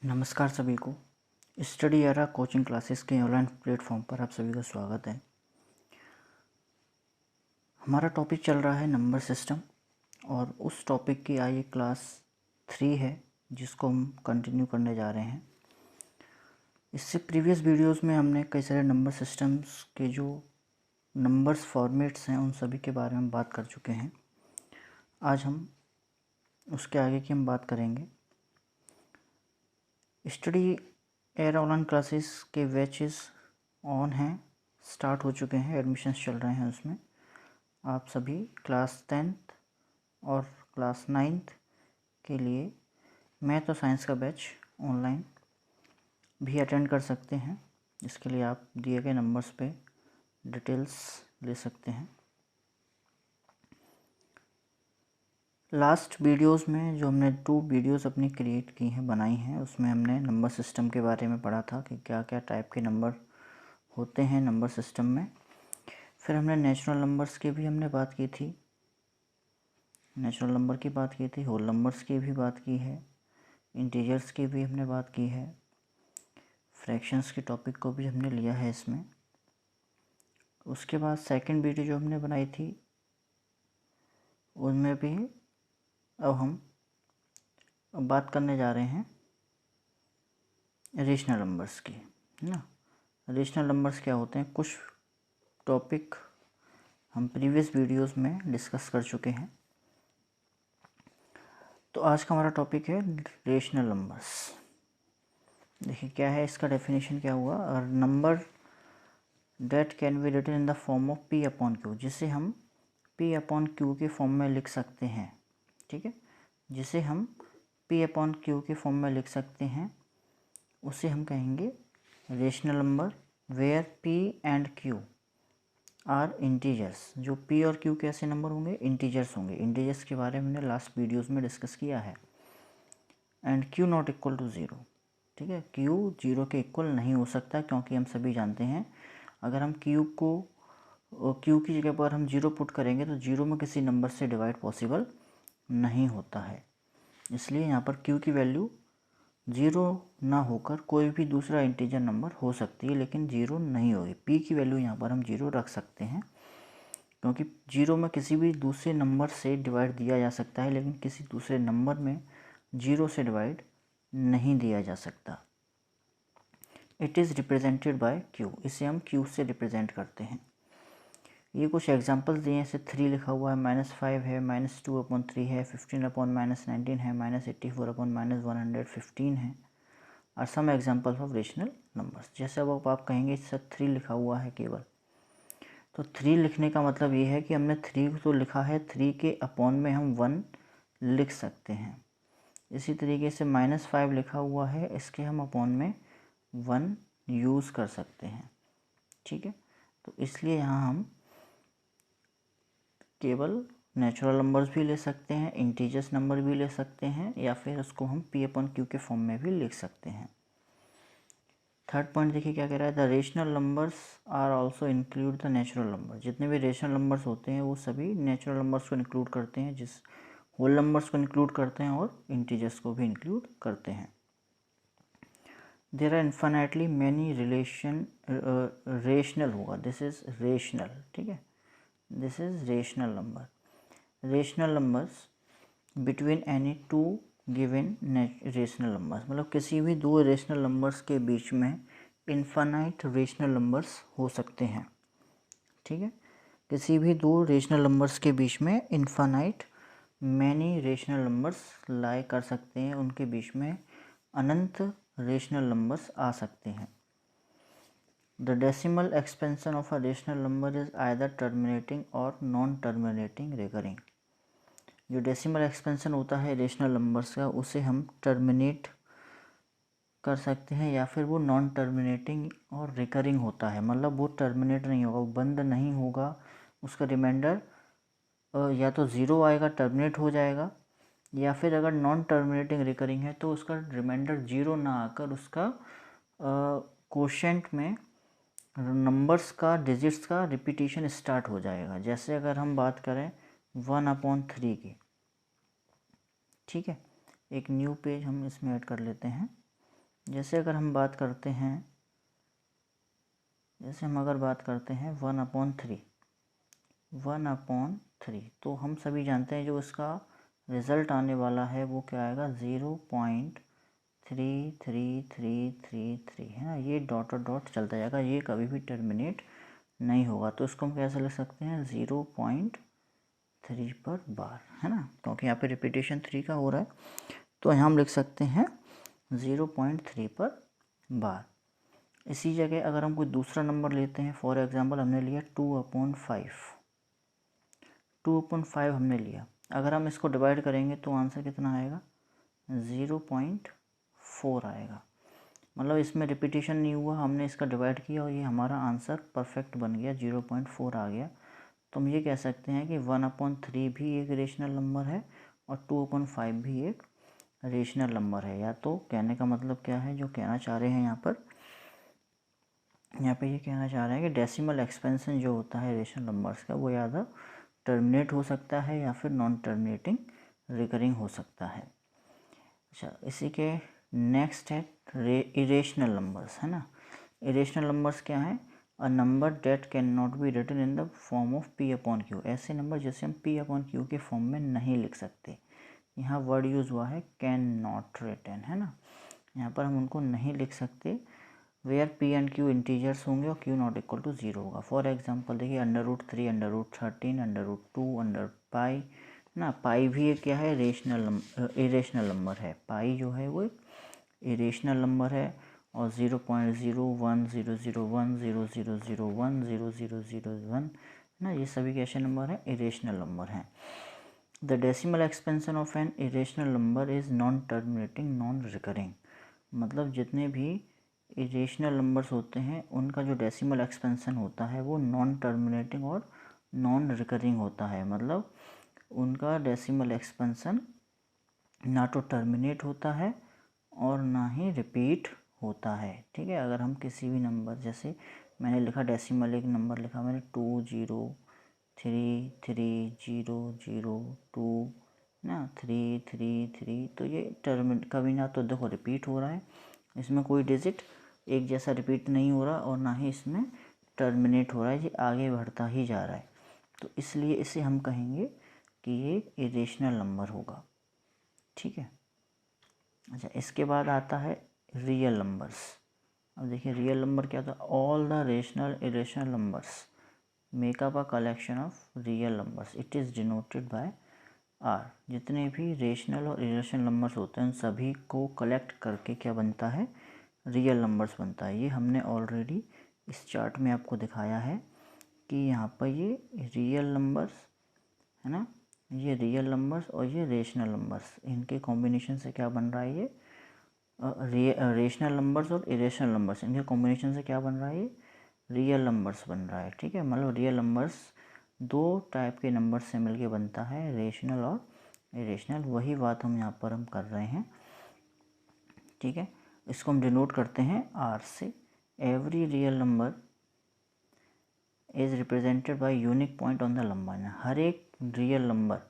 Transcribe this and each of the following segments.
नमस्कार सभी को। स्टडी एरा कोचिंग क्लासेस के ऑनलाइन प्लेटफॉर्म पर आप सभी का स्वागत है। हमारा टॉपिक चल रहा है नंबर सिस्टम और उस टॉपिक की आज क्लास 3 है जिसको हम कंटिन्यू करने जा रहे हैं। इससे प्रीवियस वीडियोस में हमने कई सारे नंबर सिस्टम्स के जो नंबर्स फॉर्मेट्स हैं उन सभी के बारे में बात कर चुके हैं। आज हम उसके आगे की हम बात करेंगे। स्टडी एरा ऑनलाइन क्लासेस के बैचेस ऑन हैं, स्टार्ट हो चुके हैं, एडमिशन्स चल रहे हैं। उसमें आप सभी क्लास 10th और क्लास 9th के लिए मैथ और साइंस का बैच ऑनलाइन भी अटेंड कर सकते हैं। इसके लिए आप दिए गए नंबर्स पे डिटेल्स ले सकते हैं। लास्ट वीडियोस में जो हमने 2 वीडियोस अपनी क्रिएट की हैं, बनाई हैं, उसमें हमने नंबर सिस्टम के बारे में पढ़ा था कि क्या क्या टाइप के नंबर होते हैं नंबर सिस्टम में। फिर हमने नेचुरल नंबर्स की भी हमने बात की थी, नेचुरल नंबर की बात की थी, होल नंबर्स की भी बात की है, इंटीजर्स की भी हमने बात की है, फ्रैक्शंस के टॉपिक को भी हमने लिया है इसमें। उसके बाद सेकंड वीडियो जो हमने बनाई थी उनमें भी अब हम बात करने जा रहे हैं रेशनल नंबर्स की, है ना। रेशनल नंबर्स क्या होते हैं, कुछ टॉपिक हम प्रीवियस वीडियोस में डिस्कस कर चुके हैं। तो आज का हमारा टॉपिक है रेशनल नंबर्स। देखिए क्या है इसका डेफिनेशन, क्या हुआ। Number that can be written in the form of P upon Q, जिसे हम पी अपॉन क्यू के फॉर्म में लिख सकते हैं। ठीक है, जिसे हम पी अपॉन क्यू के फॉर्म में लिख सकते हैं उसे हम कहेंगे rational number, where P and Q are integers. जो पी और क्यू कैसे नंबर होंगे, इंटीजर्स होंगे। इंटीजर्स के बारे में हमने लास्ट वीडियोस में डिस्कस किया है। And Q not equal to zero. ठीक है, क्यू जीरो के इक्वल नहीं हो सकता, क्योंकि हम सभी जानते हैं अगर हम क्यू की जगह पर हम जीरो पुट करेंगे तो जीरो में किसी नंबर से डिवाइड पॉसिबल नहीं होता है। इसलिए यहाँ पर क्यू की वैल्यू जीरो ना होकर कोई भी दूसरा इंटीजर नंबर हो सकती है, लेकिन जीरो नहीं होगी। पी की वैल्यू यहाँ पर हम जीरो रख सकते हैं, क्योंकि जीरो में किसी भी दूसरे नंबर से डिवाइड दिया जा सकता है, लेकिन किसी दूसरे नंबर में जीरो से डिवाइड नहीं दिया जा सकता। It is represented bye Q, इसे हम क्यू से रिप्रेजेंट करते हैं। ये कुछ एग्जांपल्स दिए हैं, जैसे 3 लिखा हुआ है, -5 है, -2/3 है, 15/-19 है, -84/-115 है, और some examples of rational numbers. जैसे अब आप कहेंगे इससे 3 लिखा हुआ है केवल, तो 3 लिखने का मतलब ये है कि हमने 3 तो लिखा है, 3 के अपॉन में हम 1 लिख सकते हैं। इसी तरीके से -5 लिखा हुआ है, इसके हम अपॉन में 1 यूज़ कर सकते हैं। ठीक है, तो इसलिए यहाँ हम केवल नेचुरल नंबर्स भी ले सकते हैं, इंटीजर्स नंबर भी ले सकते हैं, या फिर उसको हम पी अपॉन क्यू के फॉर्म में भी लिख सकते हैं। थर्ड पॉइंट देखिए क्या कह रहा है, the rational numbers are also include the natural number. जितने भी रेशनल नंबर्स होते हैं वो सभी नेचुरल नंबर्स को इंक्लूड करते हैं, जिस होल नंबर्स को इंक्लूड करते हैं और इंटीजर्स को भी इंक्लूड करते हैं। There are infinitely many rational होगा, दिस इज रेशनल। ठीक है, this is rational number. Rational numbers between any two given rational numbers, मतलब किसी भी दो रेशनल नंबर्स के बीच में इन्फिनाइट रेशनल नंबर्स हो सकते हैं। ठीक है, किसी भी दो रेशनल नंबर्स के बीच में इन्फिनाइट मैनी रेशनल नंबर्स लाई कर सकते हैं, उनके बीच में अनंत रेशनल नंबर्स आ सकते हैं। The decimal expansion of a rational number is either terminating और नॉन टर्मिनेटिंग रिकरिंग। जो डेसिमल एक्सपेंशन होता है रेशनल नंबर्स का, उसे हम टर्मिनेट कर सकते हैं, या फिर वो नॉन टर्मिनेटिंग और रिकरिंग होता है, मतलब वो टर्मिनेट नहीं होगा, वो बंद नहीं होगा, उसका रिमाइंडर या तो ज़ीरो आएगा, टर्मिनेट हो जाएगा, या फिर अगर नॉन टर्मिनेटिंग रिकरिंग है तो उसका रिमाइंडर जीरो ना आकर उसका कोशेंट में नंबर्स का, डिजिट्स का रिपीटिशन स्टार्ट हो जाएगा। जैसे अगर हम बात करें 1/3 की, ठीक है, एक न्यू पेज हम इसमें ऐड कर लेते हैं। जैसे अगर हम बात करते हैं, जैसे हम अगर बात करते हैं 1/3 तो हम सभी जानते हैं जो इसका रिज़ल्ट आने वाला है वो क्या आएगा, 0.33333 है ना। ये डॉट और डॉट चलता जाएगा, ये कभी भी टर्मिनेट नहीं होगा। तो इसको हम कैसे लिख सकते हैं, 0.3 पर बार, है ना, क्योंकि यहाँ पे रिपीटेशन 3 का हो रहा है। तो यहाँ हम लिख सकते हैं 0.3 पर बार। इसी जगह अगर हम कोई दूसरा नंबर लेते हैं, फॉर एग्जांपल हमने लिया 2/5 हमने लिया। अगर हम इसको डिवाइड करेंगे तो आंसर कितना आएगा, 0.4 आएगा। मतलब इसमें रिपीटेशन नहीं हुआ, हमने इसका डिवाइड किया और ये हमारा आंसर परफेक्ट बन गया, 0.4 आ गया। तो हम ये कह सकते हैं कि 1/3 भी एक रेशनल नंबर है और 2/5 भी एक रेशनल नंबर है। या तो कहने का मतलब क्या है, जो कहना चाह रहे हैं यहाँ पे ये कहना चाह रहे हैं कि डेसिमल एक्सपेंशन जो होता है रेशनल नंबर्स का, वो या तो टर्मिनेट हो सकता है या फिर नॉन टर्मिनेटिंग रिकरिंग हो सकता है। अच्छा, इसी के नेक्स्ट है इरेशनल नंबर्स, है ना। इरेशनल नंबर्स क्या है, a number that can not be written in the form of P/Q। ऐसे नंबर जैसे हम P/Q के फॉर्म में नहीं लिख सकते। यहाँ वर्ड यूज़ हुआ है कैन नॉट रिटन, है ना। यहाँ पर हम उनको नहीं लिख सकते where P and Q integers होंगे और Q नॉट इक्वल टू 0 होगा। फॉर एग्जांपल देखिए, √3, √13, √2, पाई ना। पाई भी एक क्या है, इरेशनल नंबर है। पाई जो है वो एक इरेशनल नंबर है। और 0.01, 001, 0001, 0001 ना, ये सभी कैसे नंबर हैं, इरेशनल नंबर हैं। The decimal expansion of an irrational number is non terminating non recurring. मतलब जितने भी इरेशनल नंबर्स होते हैं उनका जो डेसिमल एक्सपेंशन होता है वो नॉन टर्मिनेटिंग और नॉन रिकरिंग होता है। मतलब उनका डेसिमल एक्सपेंशन ना तो टर्मिनेट होता है और ना ही रिपीट होता है। ठीक है, अगर हम किसी भी नंबर, जैसे मैंने लिखा डेसिमल, एक नंबर लिखा मैंने 2033002 ना, 333, तो ये कभी ना तो देखो रिपीट हो रहा है, इसमें कोई डिजिट एक जैसा रिपीट नहीं हो रहा और ना ही इसमें टर्मिनेट हो रहा है, ये आगे बढ़ता ही जा रहा है। तो इसलिए इसे हम कहेंगे कि ये इरेशनल नंबर होगा। ठीक है। अच्छा, इसके बाद आता है रियल नंबर्स। अब देखिए रियल नंबर क्या था, all the rational irrational numbers make up a collection of real numbers, it is denoted by R. जितने भी रेशनल और इरेशनल नंबर्स होते हैं उन सभी को कलेक्ट करके क्या बनता है, रियल नंबर्स बनता है। ये हमने ऑलरेडी इस चार्ट में आपको दिखाया है कि यहाँ पर ये रियल नंबर्स, है ना, ये रियल नंबर्स और ये रेशनल नंबर्स, इनके कॉम्बिनेशन से क्या बन रहा है, ये रेशनल नंबर्स और इरेशनल नंबर्स, इनके कॉम्बिनेशन से क्या बन रहा है, ये रियल नंबर्स बन रहा है। ठीक है, मतलब रियल नंबर्स दो टाइप के नंबर्स से मिलके बनता है, रेशनल और इरेशनल। वही बात हम यहाँ पर हम कर रहे हैं। ठीक है, इसको हम डिनोट करते हैं आर से। Every real number is represented by unique point on the number line. हर एक रियल नंबर,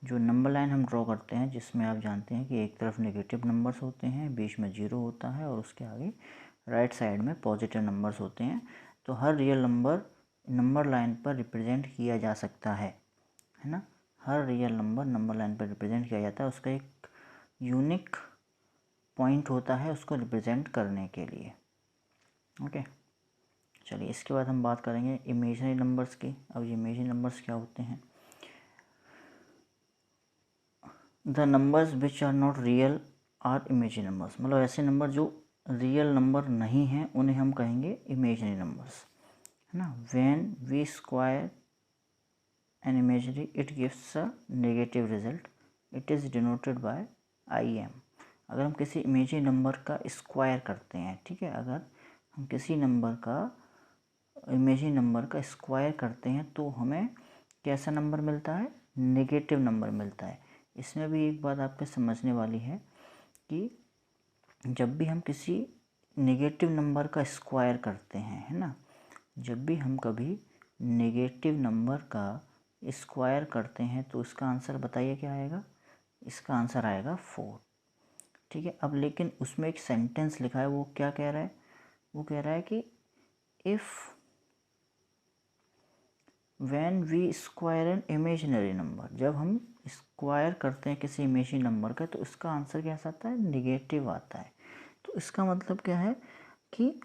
जो नंबर लाइन हम ड्रॉ करते हैं, जिसमें आप जानते हैं कि एक तरफ नेगेटिव नंबर्स होते हैं, बीच में 0 होता है और उसके आगे राइट साइड में पॉजिटिव नंबर्स होते हैं। तो हर रियल नंबर लाइन पर रिप्रेजेंट किया जा सकता है ना। हर रियल नंबर लाइन पर रिप्रेजेंट किया जाता है, उसका एक यूनिक पॉइंट होता है उसको रिप्रेजेंट करने के लिए। ओके, चलिए इसके बाद हम बात करेंगे इमेजिनरी नंबर्स की। अब ये इमेजिनरी नंबर्स क्या होते हैं, the numbers which are not real are imaginary numbers. मतलब ऐसे नंबर जो रियल नंबर नहीं हैं उन्हें हम कहेंगे इमेजिनरी नंबर्स, है ना। When we square an imaginary it gives a negative result, it is denoted by IM। अगर हम किसी इमेजिनरी नंबर का स्क्वायर करते हैं, ठीक है, अगर हम किसी नंबर का इमेजिनरी नंबर का स्क्वायर करते हैं तो हमें कैसा नंबर मिलता है, नेगेटिव नंबर मिलता है। इसमें भी एक बात आपके समझने वाली है कि जब भी हम किसी नेगेटिव नंबर का स्क्वायर करते हैं, है ना, जब भी हम कभी नेगेटिव नंबर का स्क्वायर करते हैं तो इसका आंसर बताइए क्या आएगा, इसका आंसर आएगा 4। ठीक है। अब लेकिन उसमें एक सेंटेंस लिखा है, वो क्या कह रहा है, वो कह रहा है कि if when we square an imaginary number, जब हम स्क्वायर करते हैं किसी इमेजिनरी नंबर का तो इसका आंसर कैसा आता है, निगेटिव आता है। तो इसका मतलब क्या है कि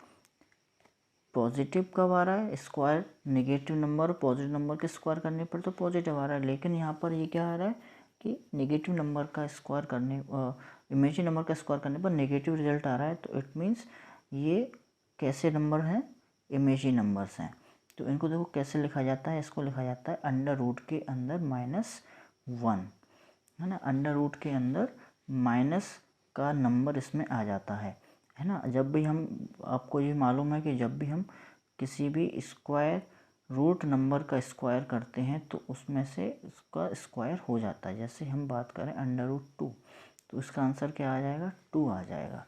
पॉजिटिव कब आ रहा है, स्क्वायर नेगेटिव नंबर और पॉजिटिव नंबर के स्क्वायर करने पर तो पॉजिटिव आ रहा है, लेकिन यहाँ पर ये क्या आ रहा है कि नेगेटिव नंबर का स्क्वायर करने इमेजिनरी नंबर का स्क्वायर करने पर नेगेटिव रिजल्ट आ रहा है। तो इट मीन्स ये कैसे नंबर हैं, इमेजिनरी नंबर्स हैं। तो इनको देखो कैसे लिखा जाता है, इसको लिखा जाता है अंडर रूट के अंदर -1, है ना। अंडर रूट के अंदर माइनस का नंबर इसमें आ जाता है ना। जब भी हम, आपको ये मालूम है कि जब भी हम किसी भी स्क्वायर रूट नंबर का स्क्वायर करते हैं तो उसमें से उसका स्क्वायर हो जाता है। जैसे हम बात करें अंडर रूट 2, तो इसका आंसर क्या आ जाएगा, 2 आ जाएगा,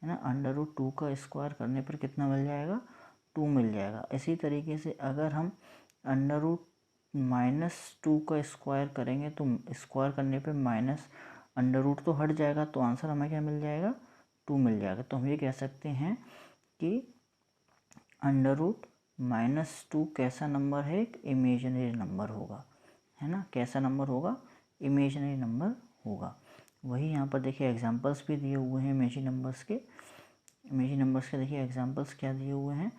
है ना। अंडर रूट 2 का स्क्वायर करने पर कितना मिल जाएगा, 2 मिल जाएगा। इसी तरीके से अगर हम अंडर रूट -2 का स्क्वायर करेंगे तो स्क्वायर करने पे माइनस अंडर रूट तो हट जाएगा, तो आंसर हमें क्या मिल जाएगा, 2 मिल जाएगा। तो हम ये कह सकते हैं कि अंडर रूट -2 कैसा नंबर है, एक इमेजिनरी नंबर होगा, है ना। कैसा नंबर होगा, इमेजिनरी नंबर होगा। वही यहाँ पर देखिए एग्जांपल्स भी दिए हुए हैं इमेजिनरी नंबर्स के। इमेजिनरी नंबर्स के देखिए एग्जांपल्स क्या दिए हुए हैं,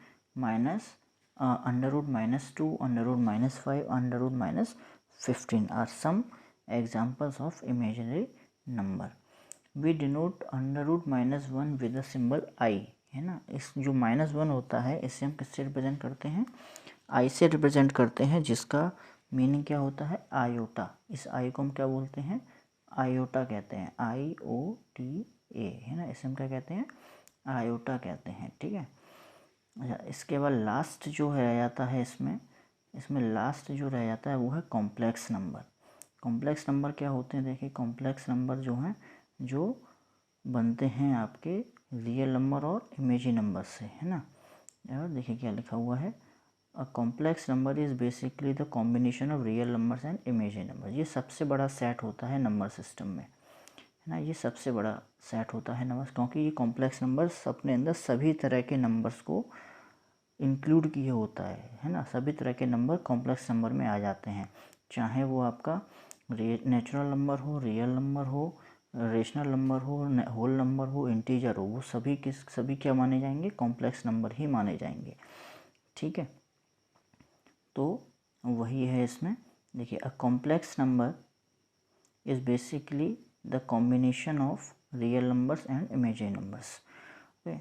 under root -2, under root -5, under root -15 are some examples of imaginary number. We denote under root -1 with the symbol i, है ना। इस जो -1 होता है इसे हम किससे रिप्रेजेंट करते हैं, आई से रिप्रेजेंट करते हैं, जिसका मीनिंग क्या होता है, आयोटा। इस आई को हम क्या बोलते हैं, आयोटा कहते हैं, IOTA, है ना। इसे हम क्या कहते हैं, आयोटा कहते हैं, ठीक है। अच्छा, इसके बाद लास्ट जो रह जाता है इसमें लास्ट जो रह जाता है वो है कॉम्प्लेक्स नंबर। कॉम्प्लेक्स नंबर क्या होते हैं, देखिए कॉम्प्लेक्स नंबर जो हैं, जो बनते हैं आपके रियल नंबर और इमेजिनरी नंबर से, है ना। और देखिए क्या लिखा हुआ है, a complex number is basically the combination of real numbers and imaginary number. ये सबसे बड़ा सेट होता है नंबर सिस्टम में, है ना। ये सबसे बड़ा सेट होता है नंबर्स, क्योंकि ये कॉम्प्लेक्स नंबर्स अपने अंदर सभी तरह के नंबर्स को इंक्लूड किए होता है ना। सभी तरह के नंबर कॉम्प्लेक्स नंबर में आ जाते हैं, चाहे वो आपका नेचुरल नंबर हो, रियल नंबर हो, रेशनल नंबर हो, होल नंबर हो, इंटीजर हो, वो सभी क्या माने जाएंगे, कॉम्प्लेक्स नंबर ही माने जाएंगे, ठीक है। तो वही है इसमें, देखिए a complex number is basically the combination of real numbers and imaginary numbers. Okay,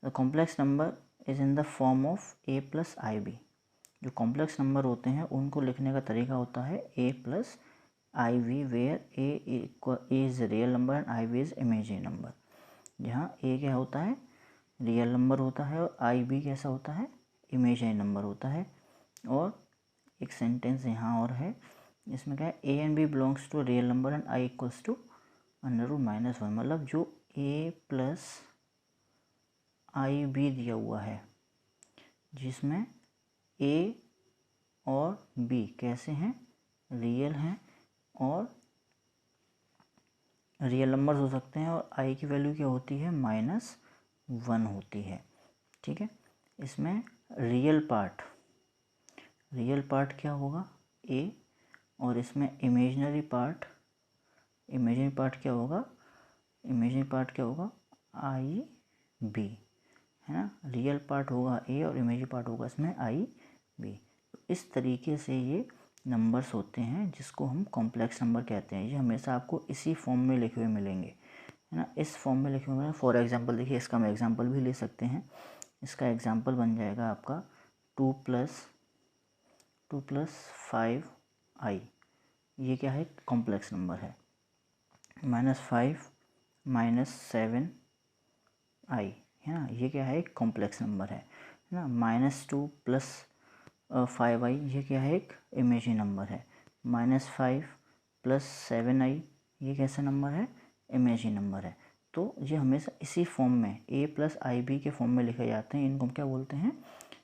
the complex number is in the form of a + ib। जो कॉम्प्लेक्स नंबर होते हैं उनको लिखने का तरीका होता है a + ib, where a is real number and ib is imaginary number. जहाँ a क्या होता है, रियल नंबर होता है, और ib कैसा होता है, इमेजिनरी नंबर होता है। और एक सेंटेंस यहाँ और है, इसमें क्या है, a and b belongs to real number and i equals to under root -1। मतलब जो a + ib दिया हुआ है, जिसमें a और b कैसे हैं, रियल हैं, और रियल नंबर्स हो सकते हैं, और i की वैल्यू क्या होती है, -1 होती है, ठीक है। इसमें रियल पार्ट क्या होगा, a, और इसमें इमेजिनरी पार्ट क्या होगा, IB, है ना। रियल पार्ट होगा a और इमेजिनरी पार्ट होगा इसमें IB। तो इस तरीके से ये नंबर्स होते हैं जिसको हम कॉम्प्लेक्स नंबर कहते हैं। ये हमेशा आपको इसी फॉर्म में लिखे हुए मिलेंगे, है ना। इस फॉर्म में लिखे हुए मिलेंगे। फॉर एग्जांपल देखिए, इसका हम एग्जांपल भी ले सकते हैं। इसका एग्जांपल बन जाएगा आपका 2 + 5i। ये क्या है, कॉम्प्लेक्स नंबर है। -5 -7i, है ना। ये क्या है, एक कॉम्प्लेक्स नंबर है ना। -2 + 5i, ये क्या है, एक इमेजिनरी नंबर है। -5 + 7i, ये कैसा नंबर है, इमेजिनरी नंबर है। तो ये हमेशा इसी फॉर्म में a + ib के फॉर्म में लिखे जाते हैं। इनको हम क्या बोलते हैं,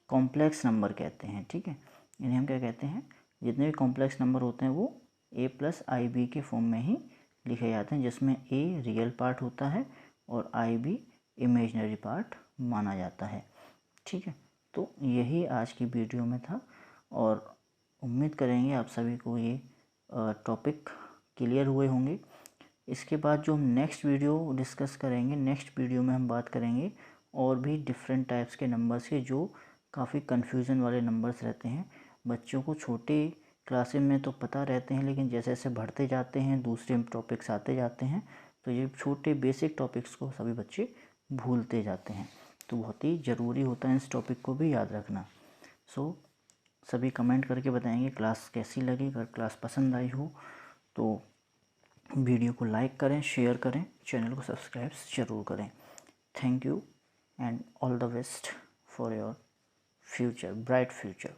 कॉम्प्लेक्स नंबर कहते हैं, ठीक है। इन्हें हम क्या कहते हैं, जितने भी कॉम्प्लेक्स नंबर होते हैं वो a + ib के फॉर्म में ही लिखे जाते हैं, जिसमें ए रियल पार्ट होता है और आई भी इमेजिनरी पार्ट माना जाता है। ठीक है, तो यही आज की वीडियो में था और उम्मीद करेंगे आप सभी को ये टॉपिक क्लियर हुए होंगे। इसके बाद जो हम नेक्स्ट वीडियो डिस्कस करेंगे, नेक्स्ट वीडियो में हम बात करेंगे और भी डिफरेंट टाइप्स के नंबर्स के जो काफ़ी कन्फ्यूज़न वाले नंबर्स रहते हैं। बच्चों को छोटे क्लासेस में तो पता रहते हैं, लेकिन जैसे जैसे बढ़ते जाते हैं दूसरे टॉपिक्स आते जाते हैं तो ये छोटे बेसिक टॉपिक्स को सभी बच्चे भूलते जाते हैं। तो बहुत ही ज़रूरी होता है इस टॉपिक को भी याद रखना। सभी कमेंट करके बताएंगे क्लास कैसी लगी। अगर क्लास पसंद आई हो तो वीडियो को लाइक करें, शेयर करें, चैनल को सब्सक्राइब ज़रूर करें। Thank you and all the best for your future, bright future.